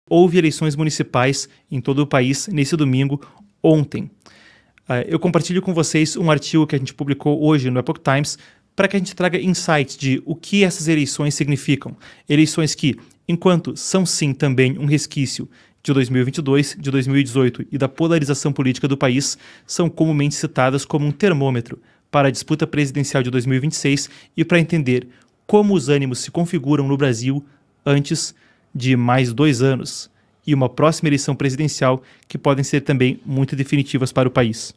Houve eleições municipais em todo o país nesse domingo, ontem. Eu compartilho com vocês um artigo que a gente publicou hoje no Epoch Times para que a gente traga insights de o que essas eleições significam. Eleições que, enquanto são sim também um resquício de 2022, de 2018 e da polarização política do país, são comumente citadas como um termômetro para a disputa presidencial de 2026 e para entender como os ânimos se configuram no Brasil antes de mais 2 anos e uma próxima eleição presidencial que podem ser também muito definitivas para o país.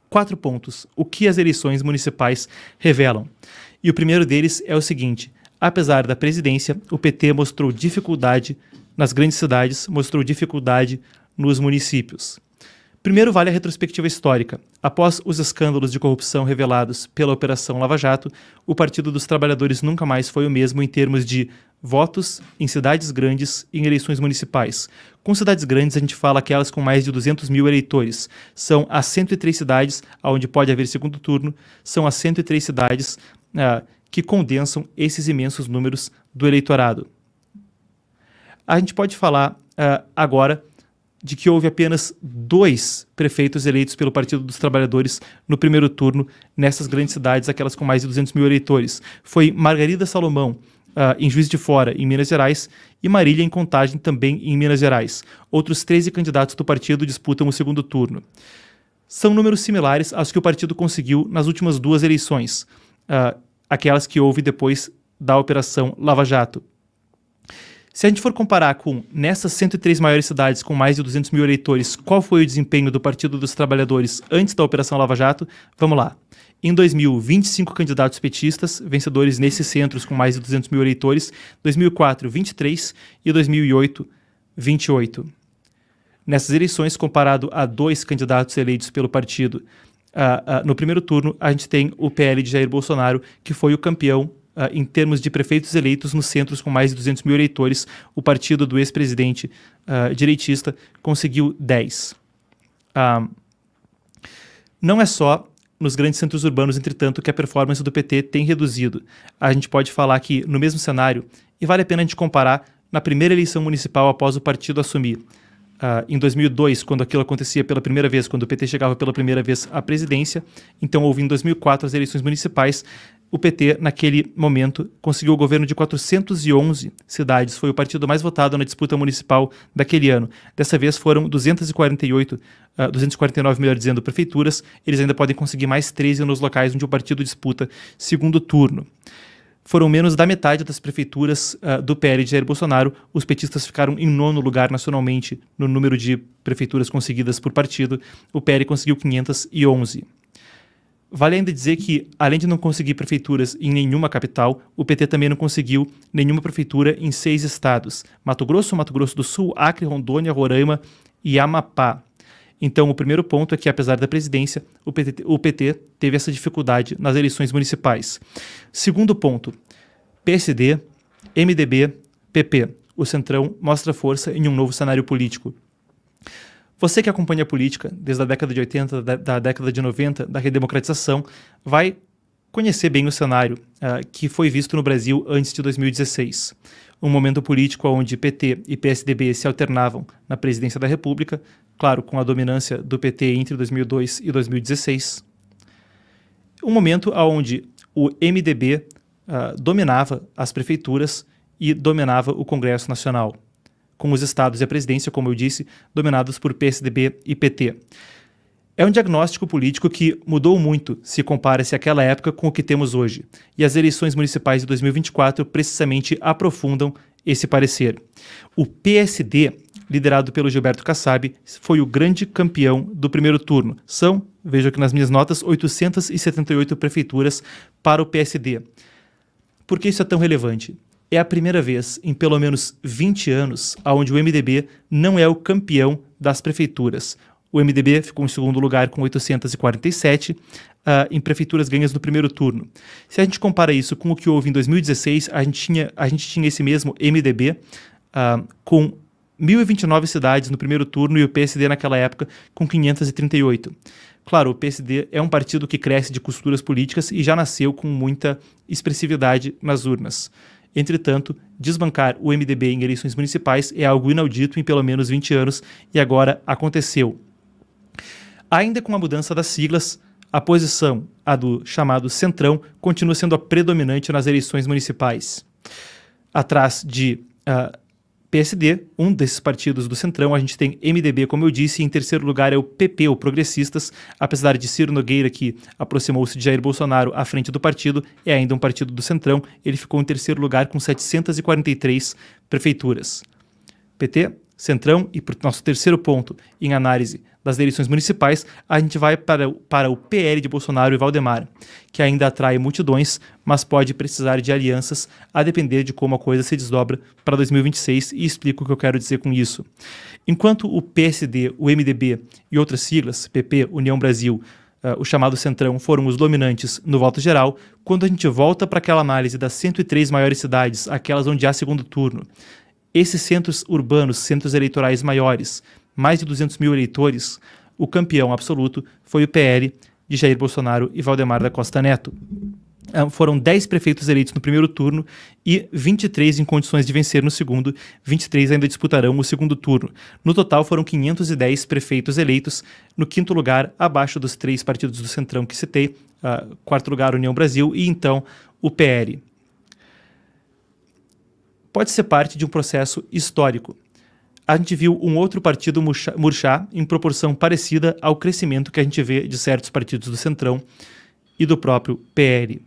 4 pontos. O que as eleições municipais revelam? E o primeiro deles é o seguinte: apesar da presidência, o PT mostrou dificuldade nas grandes cidades, mostrou dificuldade nos municípios. Primeiro vale a retrospectiva histórica. Após os escândalos de corrupção revelados pela Operação Lava Jato, o Partido dos Trabalhadores nunca mais foi o mesmo em termos de votos em cidades grandes e em eleições municipais. Com cidades grandes, a gente fala aquelas com mais de 200 mil eleitores. São as 103 cidades onde pode haver segundo turno, são as 103 cidades que condensam esses imensos números do eleitorado. A gente pode falar agora de que houve apenas 2 prefeitos eleitos pelo Partido dos Trabalhadores no primeiro turno nessas grandes cidades, aquelas com mais de 200 mil eleitores. Foi Margarida Salomão, em Juiz de Fora, em Minas Gerais, e Marília, em Contagem, também em Minas Gerais. Outros 13 candidatos do partido disputam o segundo turno. São números similares aos que o partido conseguiu nas últimas 2 eleições, aquelas que houve depois da Operação Lava Jato. Se a gente for comparar com nessas 103 maiores cidades com mais de 200 mil eleitores, qual foi o desempenho do Partido dos Trabalhadores antes da Operação Lava Jato? Vamos lá. Em 2000, 25 candidatos petistas, vencedores nesses centros com mais de 200 mil eleitores. 2004, 23 e 2008, 28. Nessas eleições, comparado a 2 candidatos eleitos pelo partido no primeiro turno, a gente tem o PL de Jair Bolsonaro, que foi o campeão em termos de prefeitos eleitos nos centros com mais de 200 mil eleitores. O partido do ex-presidente direitista conseguiu 10. Não é só nos grandes centros urbanos, entretanto, que a performance do PT tem reduzido. A gente pode falar que, no mesmo cenário, e vale a pena a gente comparar na primeira eleição municipal após o partido assumir, em 2002, quando aquilo acontecia pela primeira vez, quando o PT chegava pela primeira vez à presidência. Então houve em 2004 as eleições municipais. O PT, naquele momento, conseguiu o governo de 411 cidades. Foi o partido mais votado na disputa municipal daquele ano. Dessa vez foram 249, melhor dizendo, prefeituras. Eles ainda podem conseguir mais 13 nos locais onde o partido disputa segundo turno. Foram menos da metade das prefeituras do PL de Jair Bolsonaro. Os petistas ficaram em 9º lugar nacionalmente no número de prefeituras conseguidas por partido. O PL conseguiu 511. Vale ainda dizer que, além de não conseguir prefeituras em nenhuma capital, o PT também não conseguiu nenhuma prefeitura em 6 estados: Mato Grosso, Mato Grosso do Sul, Acre, Rondônia, Roraima e Amapá. Então, o primeiro ponto é que, apesar da presidência, o PT teve essa dificuldade nas eleições municipais. Segundo ponto: PSD, MDB, PP. O Centrão mostra força em um novo cenário político. Você que acompanha a política desde a década de 80, da década de 90, da redemocratização, vai conhecer bem o cenário que foi visto no Brasil antes de 2016. Um momento político onde PT e PSDB se alternavam na presidência da República, claro, com a dominância do PT entre 2002 e 2016. Um momento onde o MDB dominava as prefeituras e dominava o Congresso Nacional, com os estados e a presidência, como eu disse, dominados por PSDB e PT. É um diagnóstico político que mudou muito se compara-se àquela época com o que temos hoje. E as eleições municipais de 2024 precisamente aprofundam esse parecer. O PSD, liderado pelo Gilberto Kassab, foi o grande campeão do primeiro turno. São, vejo aqui nas minhas notas, 878 prefeituras para o PSD. Por que isso é tão relevante? É a primeira vez em pelo menos 20 anos onde o MDB não é o campeão das prefeituras. O MDB ficou em segundo lugar com 847 em prefeituras ganhas no primeiro turno. Se a gente compara isso com o que houve em 2016, a gente tinha esse mesmo MDB com 1.029 cidades no primeiro turno e o PSD naquela época com 538. Claro, o PSD é um partido que cresce de costuras políticas e já nasceu com muita expressividade nas urnas. Entretanto, desbancar o MDB em eleições municipais é algo inaudito em pelo menos 20 anos e agora aconteceu. Ainda com a mudança das siglas, a posição, a do chamado Centrão, continua sendo a predominante nas eleições municipais. Atrás de PSD, um desses partidos do Centrão, a gente tem MDB, como eu disse, e em terceiro lugar é o PP, o Progressistas, apesar de Ciro Nogueira, que aproximou-se de Jair Bolsonaro à frente do partido, é ainda um partido do Centrão, ele ficou em terceiro lugar com 743 prefeituras. PT, Centrão, e para o nosso terceiro ponto em análise das eleições municipais, a gente vai para o PL de Bolsonaro e Valdemar, que ainda atrai multidões, mas pode precisar de alianças a depender de como a coisa se desdobra para 2026, e explico o que eu quero dizer com isso. Enquanto o PSD, o MDB e outras siglas, PP, União Brasil, o chamado Centrão, foram os dominantes no voto geral, quando a gente volta para aquela análise das 103 maiores cidades, aquelas onde há segundo turno, esses centros urbanos, centros eleitorais maiores, mais de 200 mil eleitores, o campeão absoluto foi o PL de Jair Bolsonaro e Valdemar da Costa Neto. Foram 10 prefeitos eleitos no primeiro turno e 23 em condições de vencer no segundo, 23 ainda disputarão o segundo turno. No total foram 510 prefeitos eleitos, no quinto lugar, abaixo dos 3 partidos do Centrão que citei, quarto lugar União Brasil e então o PL. Pode ser parte de um processo histórico. A gente viu um outro partido murchar em proporção parecida ao crescimento que a gente vê de certos partidos do Centrão e do próprio PL.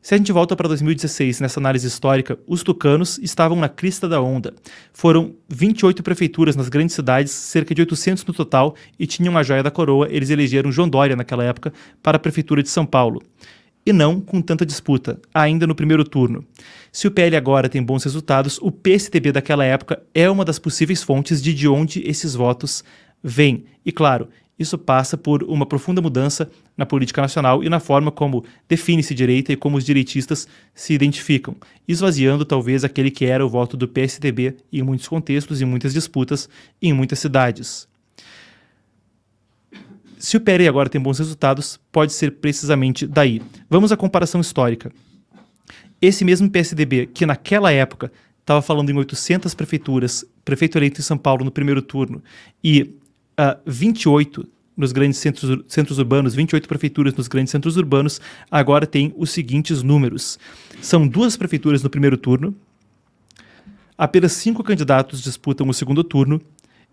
Se a gente volta para 2016, nessa análise histórica, os tucanos estavam na crista da onda. Foram 28 prefeituras nas grandes cidades, cerca de 800 no total, e tinham a joia da coroa, eles elegeram João Dória naquela época para a prefeitura de São Paulo. E não com tanta disputa, ainda no primeiro turno. Se o PL agora tem bons resultados, o PSDB daquela época é uma das possíveis fontes de onde esses votos vêm. E claro, isso passa por uma profunda mudança na política nacional e na forma como define-se direita e como os direitistas se identificam, esvaziando talvez aquele que era o voto do PSDB em muitos contextos, em muitas disputas, em muitas cidades. Se o PL agora tem bons resultados, pode ser precisamente daí. Vamos à comparação histórica. Esse mesmo PSDB, que naquela época estava falando em 800 prefeituras, prefeito eleito em São Paulo no primeiro turno, e 28 nos grandes centros urbanos, 28 prefeituras nos grandes centros urbanos, agora tem os seguintes números. São 2 prefeituras no primeiro turno, apenas 5 candidatos disputam o segundo turno,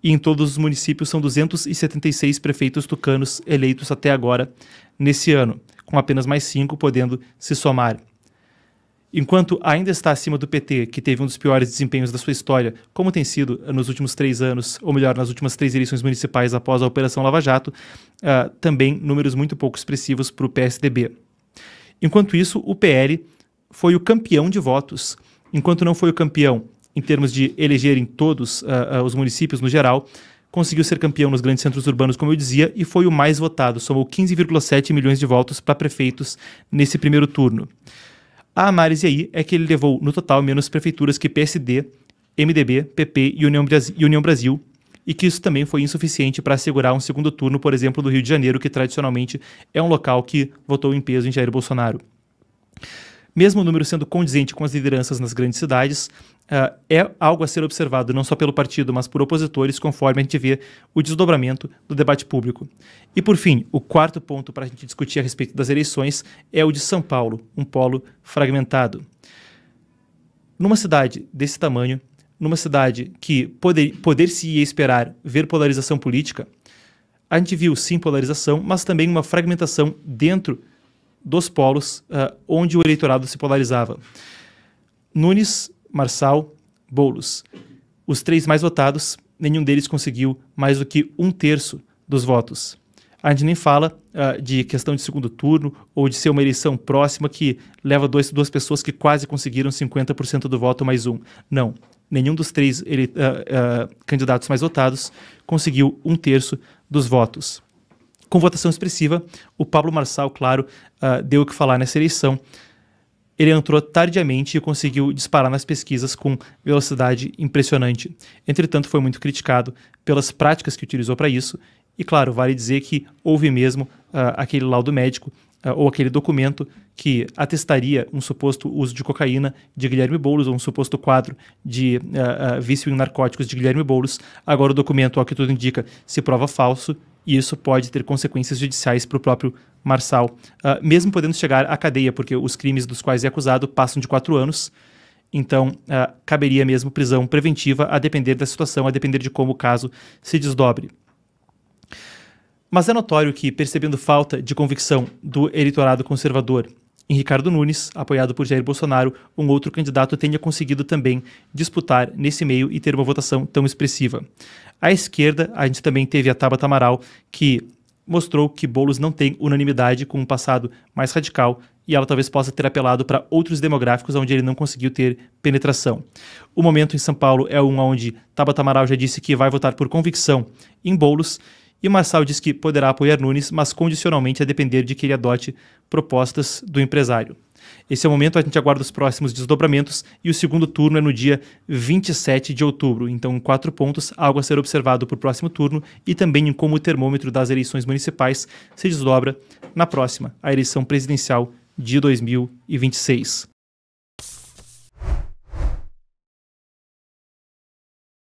e em todos os municípios são 276 prefeitos tucanos eleitos até agora nesse ano, com apenas mais 5 podendo se somar. Enquanto ainda está acima do PT, que teve um dos piores desempenhos da sua história, como tem sido nos últimos 3 anos, ou melhor, nas últimas 3 eleições municipais após a Operação Lava Jato, também números muito pouco expressivos para o PSDB. Enquanto isso, o PL foi o campeão de votos, enquanto não foi o campeão em termos de eleger em todos os municípios no geral, conseguiu ser campeão nos grandes centros urbanos, como eu dizia, e foi o mais votado, somou 15,7 milhões de votos para prefeitos nesse primeiro turno. A análise aí é que ele levou, no total, menos prefeituras que PSD, MDB, PP e União Brasil, e que isso também foi insuficiente para assegurar um segundo turno, por exemplo, do Rio de Janeiro, que tradicionalmente é um local que votou em peso em Jair Bolsonaro. Mesmo o número sendo condizente com as lideranças nas grandes cidades, é algo a ser observado não só pelo partido, mas por opositores, conforme a gente vê o desdobramento do debate público. E, por fim, o quarto ponto para a gente discutir a respeito das eleições é o de São Paulo, um polo fragmentado. Numa cidade desse tamanho, numa cidade que poder-se-ia esperar ver polarização política, a gente viu sim polarização, mas também uma fragmentação dentro dos polos onde o eleitorado se polarizava. Nunes, Marçal, Boulos. Os 3 mais votados, nenhum deles conseguiu mais do que 1/3 dos votos. A gente nem fala de questão de segundo turno ou de ser uma eleição próxima que leva duas pessoas que quase conseguiram 50% do voto mais 1. Não, nenhum dos 3 candidatos mais votados conseguiu 1/3 dos votos. Com votação expressiva, o Pablo Marçal, claro, deu o que falar nessa eleição. Ele entrou tardiamente e conseguiu disparar nas pesquisas com velocidade impressionante. Entretanto, foi muito criticado pelas práticas que utilizou para isso. E, claro, vale dizer que houve mesmo aquele laudo médico ou aquele documento que atestaria um suposto uso de cocaína de Guilherme Boulos ou um suposto quadro de vício em narcóticos de Guilherme Boulos. Agora o documento, ao que tudo indica, se prova falso e isso pode ter consequências judiciais para o próprio Marçal, mesmo podendo chegar à cadeia, porque os crimes dos quais é acusado passam de 4 anos. Então, caberia mesmo prisão preventiva, a depender da situação, a depender de como o caso se desdobre. Mas é notório que, percebendo falta de convicção do eleitorado conservador em Ricardo Nunes, apoiado por Jair Bolsonaro, um outro candidato tenha conseguido também disputar nesse meio e ter uma votação tão expressiva. À esquerda, a gente também teve a Tabata Amaral, que mostrou que Boulos não tem unanimidade com um passado mais radical e ela talvez possa ter apelado para outros demográficos onde ele não conseguiu ter penetração. O momento em São Paulo é um onde Tabata Amaral já disse que vai votar por convicção em Boulos, e Marçal diz que poderá apoiar Nunes, mas condicionalmente a depender de que ele adote propostas do empresário. Esse é o momento, a gente aguarda os próximos desdobramentos e o segundo turno é no dia 27 de outubro. Então, em 4 pontos, algo a ser observado para o próximo turno e também em como o termômetro das eleições municipais se desdobra na próxima, a eleição presidencial de 2026.